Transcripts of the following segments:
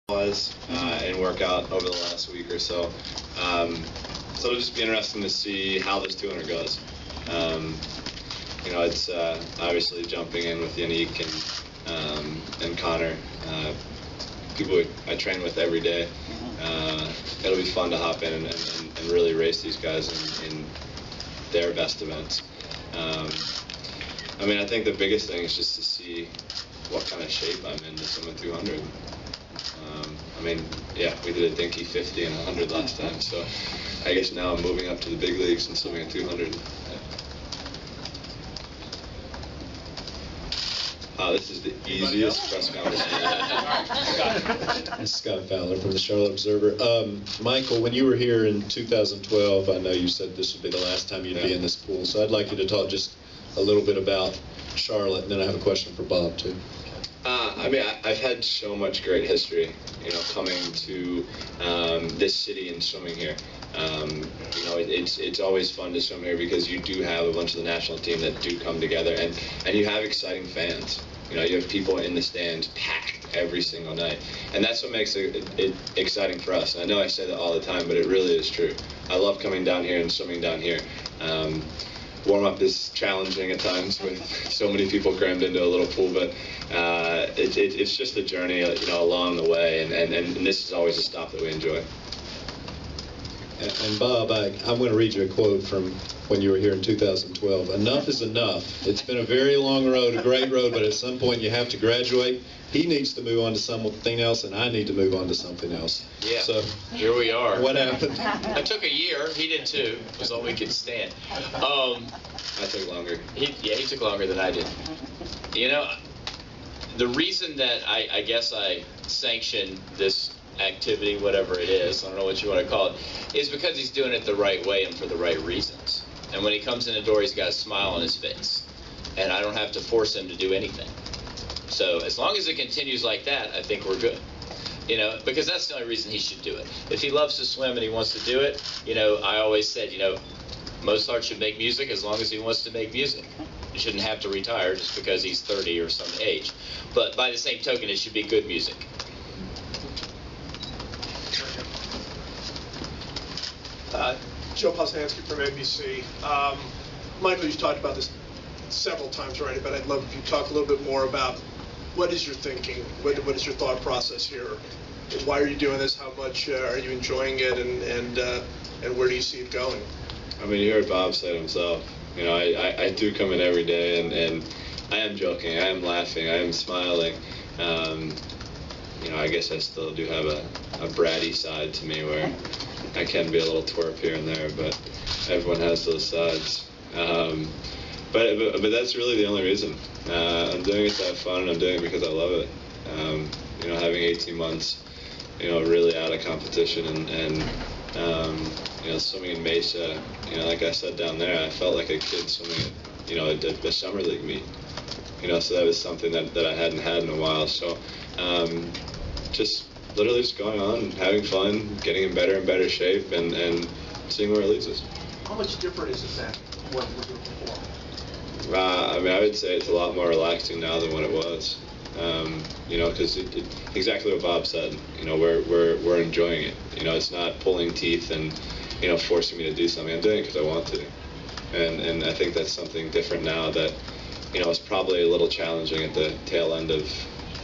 and workout over the last week or so. So it'll just be interesting to see how this 200 goes. You know, it's obviously jumping in with Yannick and Connor, people I train with every day. It'll be fun to hop in and really race these guys in their best events. I mean, I think the biggest thing is just to see what kind of shape I'm in to swim a 200. I mean, yeah, we did a dinky 50 and 100 last time, so I guess now I'm moving up to the big leagues and swimming a 200. This is the easiest press conference. It's Scott Fowler from the Charlotte Observer. Michael, when you were here in 2012, I know you said this would be the last time you'd be in this pool, so I'd like you to talk just a little bit about Charlotte, and then I have a question for Bob, too. I mean, I've had so much great history, you know, coming to this city and swimming here. You know, it's always fun to swim here because you do have a bunch of the national team that do come together, and you have exciting fans. You know, you have people in the stands packed every single night, and that's what makes it exciting for us. And I know I say that all the time, but it really is true. I love coming down here and swimming down here. Warm-up is challenging at times with so many people crammed into a little pool, but it's just a journey, you know, along the way, and this is always a stop that we enjoy. And Bob, I'm going to read you a quote from when you were here in 2012. Enough is enough. It's been a very long road, a great road, but at some point you have to graduate. He needs to move on to something else, and I need to move on to something else. Yeah, so here we are. What happened? I took a year. He did too. It was all we could stand. I took longer. He took longer than I did. You know, the reason that I guess I sanctioned this activity, whatever it is, I don't know what you want to call it, is because he's doing it the right way and for the right reasons. And when he comes in the door, he's got a smile on his face. And I don't have to force him to do anything. So as long as it continues like that, I think we're good. You know, because that's the only reason he should do it. If he loves to swim and he wants to do it, you know, I always said, you know, Mozart should make music as long as he wants to make music. He shouldn't have to retire just because he's 30 or some age. But by the same token, it should be good music. Joe Posnanski from NBC. Michael, you've talked about this several times already, but I'd love if you talk a little bit more about what is your thinking, what is your thought process here, and why are you doing this, how much are you enjoying it, and where do you see it going? I mean, you heard Bob say it himself. You know, I do come in every day, and I am joking, I am laughing, I am smiling. You know, I guess I still do have a bratty side to me where I can be a little twerp here and there, but everyone has those sides. But that's really the only reason. I'm doing it to have fun, and I'm doing it because I love it. You know, having 18 months, you know, really out of competition, and you know, swimming in Mesa, you know, like I said down there, I felt like a kid swimming at, you know, a summer league meet. You know, so that was something that I hadn't had in a while. So just literally just going on and having fun, getting in better and better shape, and seeing where it leads us. How much different is it than what you were doing before? I mean, I would say it's a lot more relaxing now than what it was. You know, because exactly what Bob said. You know, we're enjoying it. You know, it's not pulling teeth and, you know, forcing me to do something. I'm doing it because I want to, and I think that's something different now that, you know, it's probably a little challenging at the tail end of,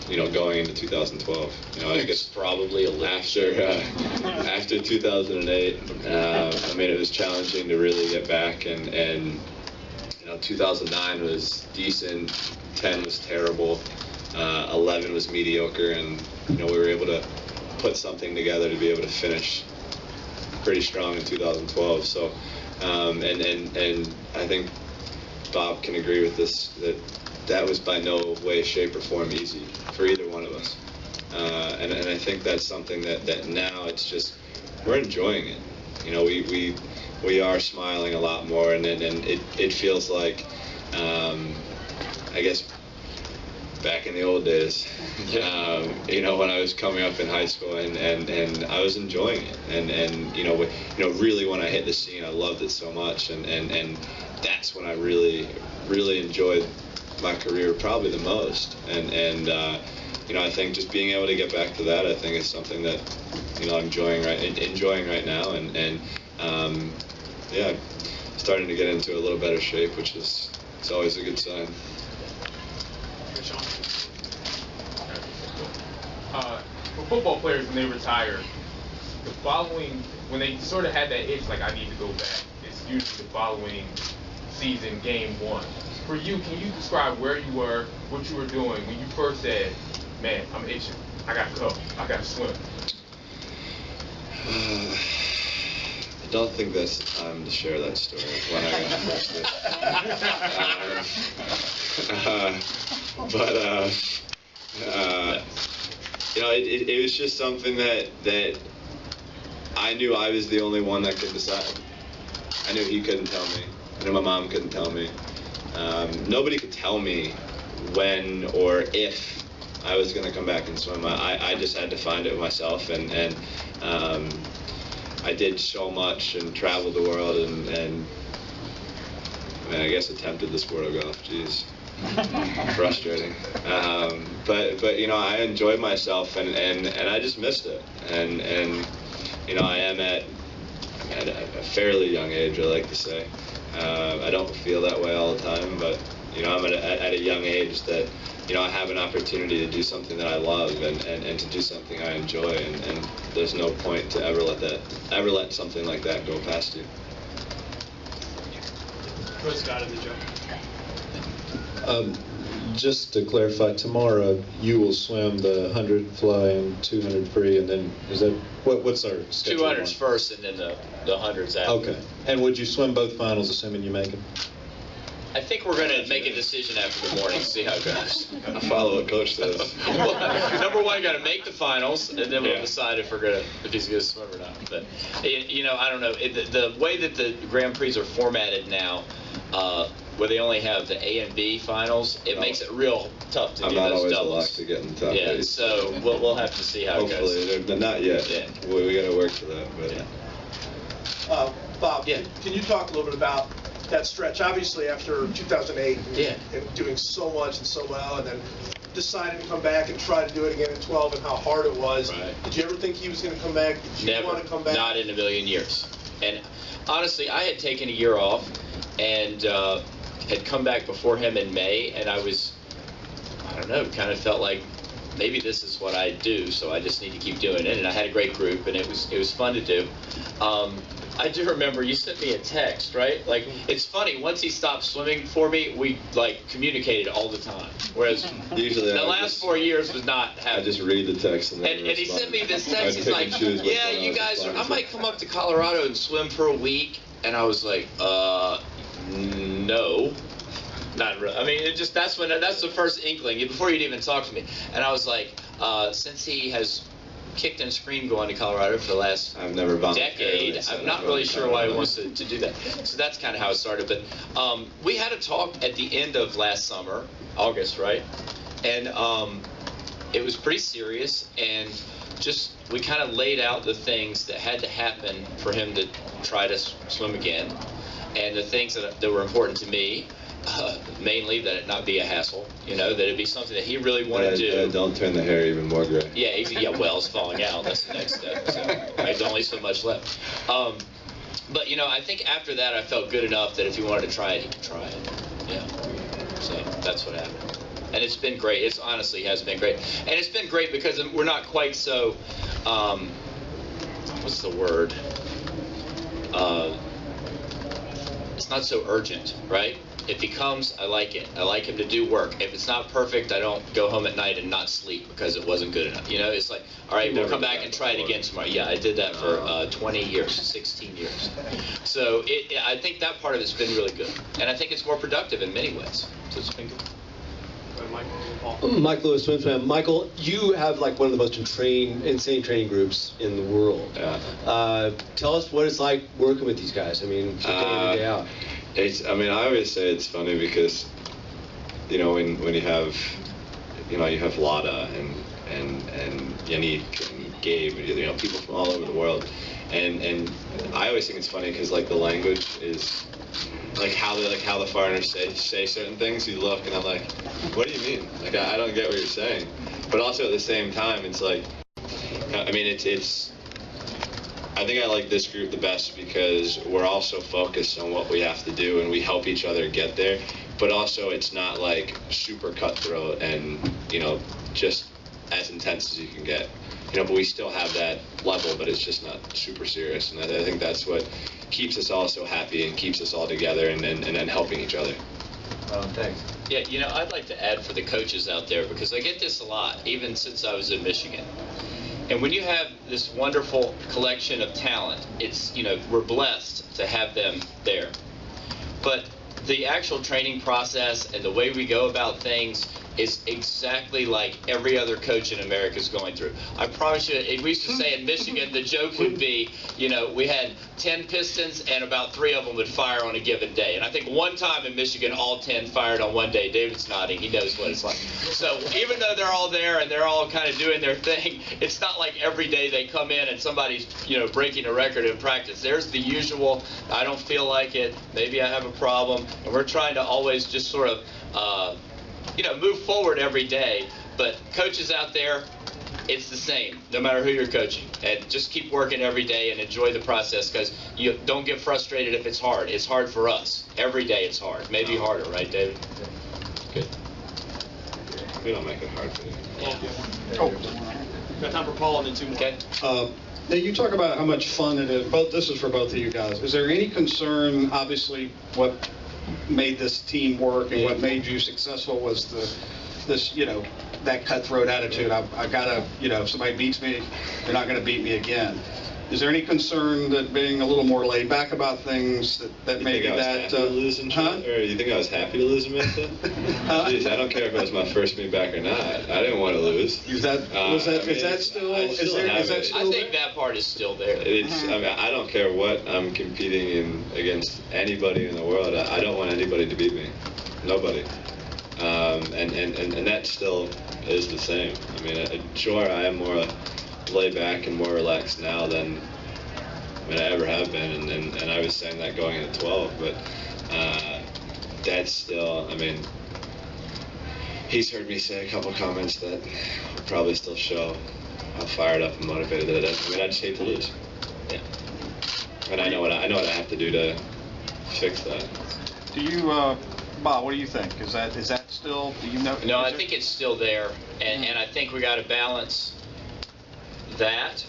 you know, going into 2012. You know, I guess probably a little. After 2008, I mean, it was challenging to really get back, and you know, 2009 was decent, 10 was terrible, 11 was mediocre, and you know, we were able to put something together to be able to finish pretty strong in 2012. So, and I think Bob can agree with this, that was by no way, shape, or form easy for either one of us. And I think that's something that now it's just, we're enjoying it. You know, we are smiling a lot more, and it feels like, I guess, back in the old days, you know, when I was coming up in high school, and I was enjoying it, and you know, really when I hit the scene, I loved it so much, and that's when I really enjoyed my career probably the most, and I think just being able to get back to that, I think is something that, I'm enjoying right now, and yeah, starting to get into a little better shape, which is, it's always a good sign. For football players, when they retire, the following, when they sort of had that itch, like, I need to go back, it's usually the following season, game 1. For you, can you describe where you were, what you were doing when you first said, man, I'm itching, I gotta go, I gotta swim? I don't think that's the time to share that story, when I got arrested. It was just something that I knew I was the only one that could decide. I knew he couldn't tell me. I knew my mom couldn't tell me. Nobody could tell me when or if I was going to come back and swim. I just had to find it myself, and I did so much and traveled the world, and I guess attempted the sport of golf. Jeez. Frustrating, but I enjoyed myself, and I just missed it, and I am at a fairly young age, I like to say. I don't feel that way all the time, but I'm at a young age that I have an opportunity to do something that I love, and to do something I enjoy, and there's no point to ever let something like that go past you. Chris got it, Joe. Just to clarify, tomorrow you will swim the 100 fly and 200 free, and then is that what's our schedule? 200s first, and then the 100s after. Okay. And would you swim both finals, assuming you make them? I think we're going to make a decision after the morning, see how it goes. I follow what Coach says. Well, number one, got to make the finals, and then we'll decide if he's going to swim or not. But I don't know. The way that the Grand Prix are formatted now, where they only have the A and B finals, it makes it real tough to do those doubles. I'm not always a lock to get in the top 8. So we'll have to see how it goes. Hopefully, but not yet. Yeah. We got to work for that. But. Yeah. Bob, can you talk a little bit about that stretch? Obviously, after 2008, and doing so much and so well, and then decided to come back and try to do it again in 12, and how hard it was. Right. Did you ever think he was going to come back? Did you want to come back? Not in a million years. And honestly, I had taken a year off, and had come back before him in May, and I don't know, kind of felt like maybe this is what I do, so I just need to keep doing it. And I had a great group, and it was fun to do. I do remember you sent me a text, right? Like, it's funny, once he stopped swimming for me, we communicated all the time. Whereas usually the last 4 years was not happening. I just read the text and then and he sent me this text. He's like, yeah, you guys I might come up to Colorado and swim for a week. And I was like, no. Not really. I mean, that's the first inkling, before you'd even talk to me. And I was like, since he has kicked and screamed going to Colorado for the last decade, I'm not really sure why he wants to do that. So that's kind of how it started. But we had a talk at the end of last summer, August, right? And it was pretty serious, and we kind of laid out the things that had to happen for him to try to swim again, and the things that were important to me. Mainly that it not be a hassle, that it be something that he really wanted to do. Don't turn the hair even more gray. Yeah, well, it's falling out. That's the next step. So there's only so much left. But I think after that I felt good enough that if he wanted to try it, he could try it. Yeah. So that's what happened. And it's been great. It honestly has been great. And it's been great because we're not quite so, what's the word? It's not so urgent, right? If he comes, I like it. I like him to do work. If it's not perfect, I don't go home at night and not sleep because it wasn't good enough. It's like, all right, we'll come back and try it again tomorrow. Yeah, I did that for 20 years, 16 years. So I think that part of it's been really good. And I think it's more productive in many ways. So it's been good. Mike Lewis, swim. Michael, you have one of the most insane training groups in the world. Yeah. Tell us what it's like working with these guys. I mean, day in and day out. I always say it's funny because, when you have, you have Lada and Yannick and Gabe, people from all over the world, and I always think it's funny because the language is how the foreigners say certain things. You look and I'm like, what do you mean? I don't get what you're saying. but also at the same time, it's like, I mean, it's. I think I like this group the best because we're all so focused on what we have to do, and we help each other get there. But also, it's not like super cutthroat and, you know, just as intense as you can get. You know, but we still have that level, but it's just not super serious. And I think that's what keeps us all so happy and keeps us all together and helping each other. Thanks. Yeah, you know, I'd like to add for the coaches out there, because I get this a lot, even since I was in Michigan. And when you have this wonderful collection of talent, it's, you know, we're blessed to have them there. But the actual training process and the way we go about things is exactly like every other coach in America is going through. I promise you, we used to say in Michigan, the joke would be, you know, we had 10 Pistons and about 3 of them would fire on a given day. And I think one time in Michigan, all 10 fired on one day. David's nodding. He knows what it's like. So even though they're all there and they're all kind of doing their thing, it's not like every day they come in and somebody's, you know, breaking a record in practice. There's the usual, I don't feel like it, maybe I have a problem. And we're trying to always just sort of, you know, move forward every day. But coaches out there, it's the same, no matter who you're coaching. And just keep working every day and enjoy the process, because you don't get frustrated if it's hard. It's hard for us. Every day it's hard. Maybe harder, right, David? Good. We don't make it hard for you. Yeah. Got time for Paul and then 2 more. Okay. Now you talk about how much fun it is. This is for both of you guys. Is there any concern? Obviously, what made this team work and what made you successful was this, you know, that cutthroat attitude. I gotta, you know, if somebody beats me, they're not gonna beat me again. Is there any concern that being a little more laid back about things that maybe that? To lose in or you think I was happy to lose in Memphis? Jeez, I don't care if it was my first meet back or not. I didn't want to lose. Is that still? I think that part is still there. It's. I mean, I don't care what I'm competing in against anybody in the world. I don't want anybody to beat me. Nobody. And that still is the same. I mean, sure, I am more laid back and more relaxed now than I ever have been, and I was saying that going into 12, but that's still, I mean, he's heard me say a couple comments that will probably still show how fired up and motivated that is. I mean, I just hate to lose. Yeah. And I know what I have to do to fix that. Do you, Bob, what do you think? Is that still, do you know? No, I think it's still there, and I think we got to balance that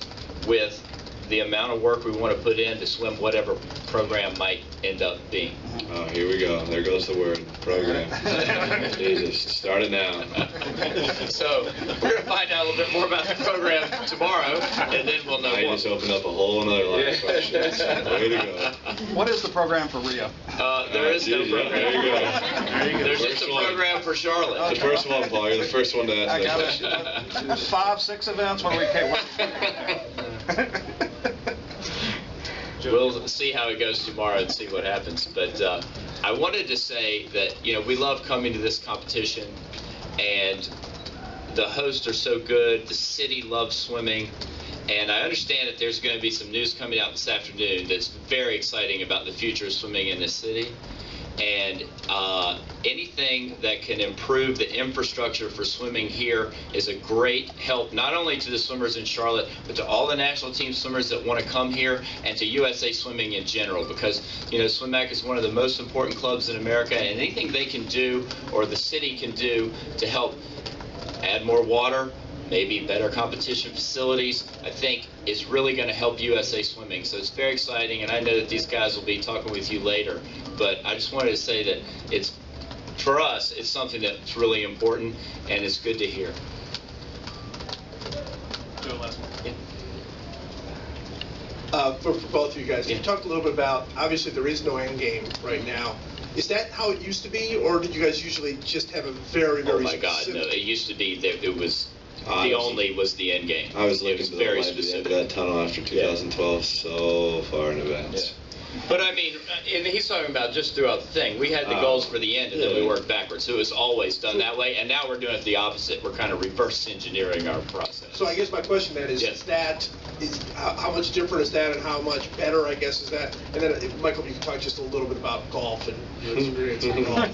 with the amount of work we want to put in to swim whatever program might end up being. Oh, here we go. There goes the word, program. Jesus, start it now. So we're going to find out a little bit more about the program tomorrow, and then we'll know more. I just opened up a whole another line of questions. Way to go. What is the program for Rio? There is no program. There you go. There's just a program for Charlotte. The first one, Paul. You're the first one to ask that question. 5, 6 events? What do we care? We'll see how it goes tomorrow and see what happens. But I wanted to say that, you know, we love coming to this competition, and the hosts are so good. The city loves swimming. And I understand that there's going to be some news coming out this afternoon that's very exciting about the future of swimming in this city. And anything that can improve the infrastructure for swimming here is a great help, not only to the swimmers in Charlotte, but to all the national team swimmers that want to come here, and to USA Swimming in general, because, you know, SwimMac is one of the most important clubs in America, and anything they can do, or the city can do, to help add more water, maybe better competition facilities, I think is really going to help USA Swimming. So it's very exciting, and I know that these guys will be talking with you later. But I just wanted to say that it's, for us, it's something that's really important, and it's good to hear. For both of you guys, Yeah. you talked a little bit about, obviously there is no end game right now. Is that how it used to be, or did you guys usually just have a very, very Oh my God, specific... no, it used to be that it was, the only was the end game. I was It looking was to the very light at the end specific. of that tunnel after 2012 so far in advance. But I mean, and he's talking about just throughout the thing. We had the goals for the end, and then we worked backwards. So it was always done that way, and now we're doing it the opposite. We're kind of reverse engineering our process. So I guess my question then is, Yes. how much different is that, and how much better, I guess, is that? And then, Michael, you can talk just a little bit about golf and your experience in golf.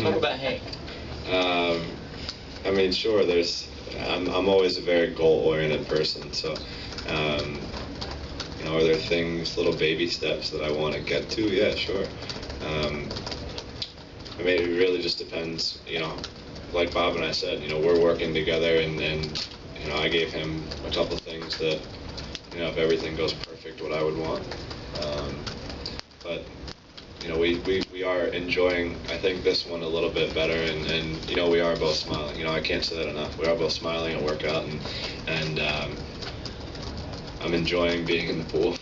Talk about Hank. I mean, sure. I'm always a very goal-oriented person. So, you know, are there things, little baby steps that I want to get to? Yeah, sure. I mean, it really just depends. You know, like Bob and I said, you know, we're working together, and you know, I gave him a couple things that, you know, if everything goes perfect, what I would want. But you know, we are enjoying, I think, this one a little bit better, and you know, we are both smiling. You know, I can't say that enough. We are both smiling at workout, and I'm enjoying being in the pool,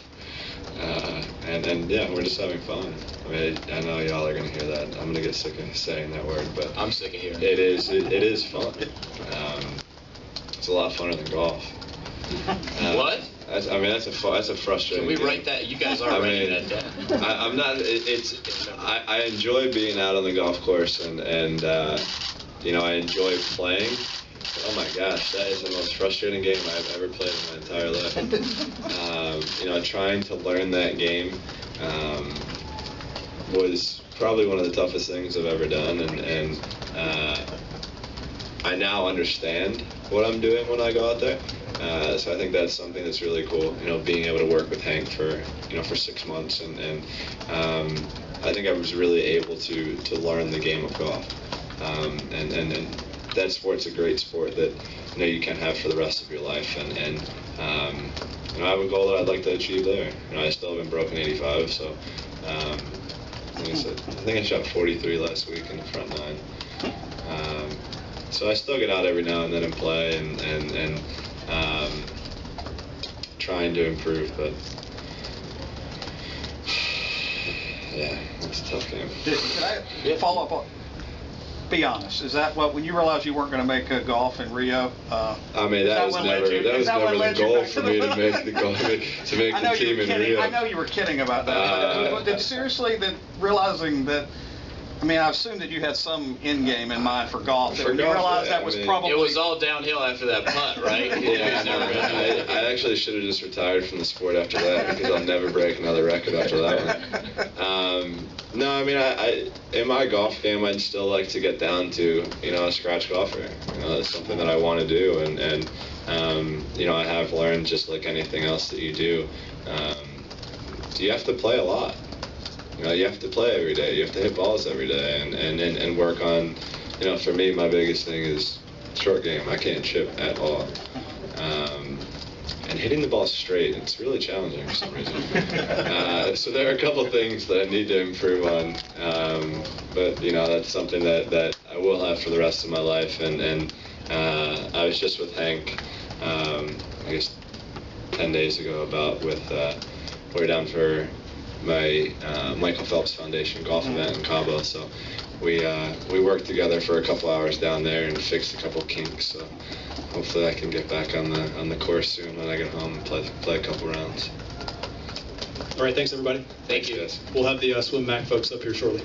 and yeah, we're just having fun. I mean, I know y'all are gonna hear that. I'm gonna get sick of saying that word, but I'm sick of hearing it. It is fun. It's a lot funner than golf. What? I mean, that's a frustrating. Can we game. write that? You guys are writing that down. I'm not. I enjoy being out on the golf course, and you know, I enjoy playing. Oh my gosh, that is the most frustrating game I've ever played in my entire life. You know, trying to learn that game was probably one of the toughest things I've ever done, and I now understand what I'm doing when I go out there. So I think that's something that's really cool. You know, being able to work with Hank for 6 months, and I think I was really able to learn the game of golf. And that sport's a great sport that, you know, you can have for the rest of your life, and you know, I have a goal that I'd like to achieve there. You know, I still haven't broken 85, so like I said, I think I shot 43 last week in the front nine. So I still get out every now and then and play, and trying to improve, but yeah, it's a tough game. Can I follow up on? Be honest. Is that what, when you realized you weren't going to make golf in Rio? I mean, that was never the goal for me to make the golf, to make the team in Rio. I know you were kidding about that. But did seriously, that realizing that, I mean, I assumed that you had some end game in mind for golf. That when you realized that was probably... It was all downhill after that putt, right? Yeah, I actually should have just retired from the sport after that, because I'll never break another record after that one. No, I mean, in my golf game, I'd still like to get down to, you know, a scratch golfer. You know, that's something that I want to do, and you know, I have learned, just like anything else that you do, you have to play a lot. You know, you have to play every day. You have to hit balls every day, and work on. You know, for me, my biggest thing is short game. I can't chip at all, and hitting the ball straight, it's really challenging for some reason. So there are a couple things that I need to improve on, but you know, that's something that I will have for the rest of my life. And I was just with Hank, I guess 10 days ago, we're down for my Michael Phelps Foundation golf event in Cabo, so we worked together for a couple hours down there and fixed a couple kinks. So hopefully I can get back on the course soon when I get home and play a couple rounds. All right, thanks everybody. Thank you. Guys. We'll have the Swim Mac folks up here shortly.